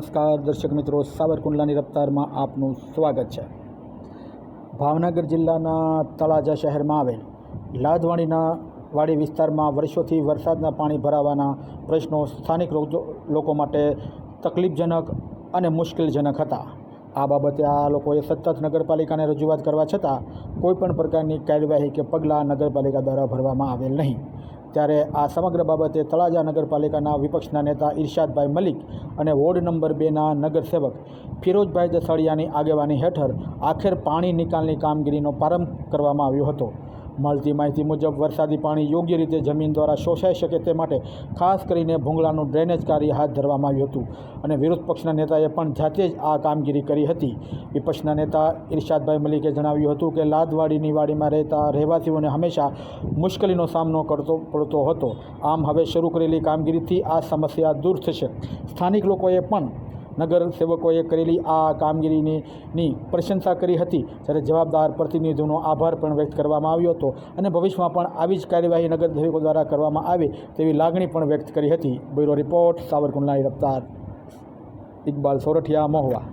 નમસ્કાર દર્શક મિત્રો, સાવરકુંડલાની રફતારમાં આપનું સ્વાગત છે। ભાવનગર જિલ્લાના તળાજા શહેરમાં આવેલ લાદવાણીના વાડી વિસ્તારમાં વર્ષોથી વરસાદના પાણી ભરાવાના પ્રશ્નો સ્થાનિક લોકો માટે તકલીફજનક અને મુશ્કેલજનક હતા। આ બાબતે આ લોકોએ સતત નગરપાલિકાને રજૂઆત કરવા છતાં કોઈપણ પ્રકારની કાર્યવાહી કે પગલાં નગરપાલિકા દ્વારા ભરવામાં આવેલ નહીં। ત્યારે આ સમગ્ર બાબતે તળાજા નગરપાલિકાના વિપક્ષના નેતા ઇરશાદભાઈ મલિક અને વોર્ડ નંબર 2ના નગરસેવક ફિરોજભાઈ દસાડિયાની આગેવાની હેઠળ આખેર પાણી નિકાલની કામગીરીનો પ્રારંભ કરવામાં આવ્યો હતો। મળતી માહિતી મુજબ વરસાદી પાણી યોગ્ય રીતે જમીન દ્વારા શોષાઈ શકે તે માટે ખાસ કરીને ભૂંગળાનું ડ્રેનેજ કાર્ય હાથ ધરવામાં આવ્યું હતું અને વિરોધ પક્ષના નેતાએ પણ જાતે જ આ કામગીરી કરી હતી। વિપક્ષના નેતા ઇરશાદભાઈ મલિકે જણાવ્યું હતું કે લાદવાડીની વાડીમાં રહેતા રહેવાસીઓને હંમેશા મુશ્કેલીનો સામનો પડતો હતો, આમ હવે શરૂ કરેલી કામગીરીથી આ સમસ્યા દૂર થશે। સ્થાનિક લોકોએ પણ નગર સેવકોએ કરેલી આ કામગીરીની પ્રશંસા કરી હતી, જ્યારે જવાબદાર પ્રતિનિધિઓનો આભાર પણ વ્યક્ત કરવામાં આવ્યો હતો અને ભવિષ્યમાં પણ આવી જ કાર્યવાહી નગર સેવકો દ્વારા કરવામાં આવે તેવી લાગણી પણ વ્યક્ત કરી હતી। Bureau report, સાવરકુંડલાની રફતાર, Iqbal Sorathiya, Mahuva.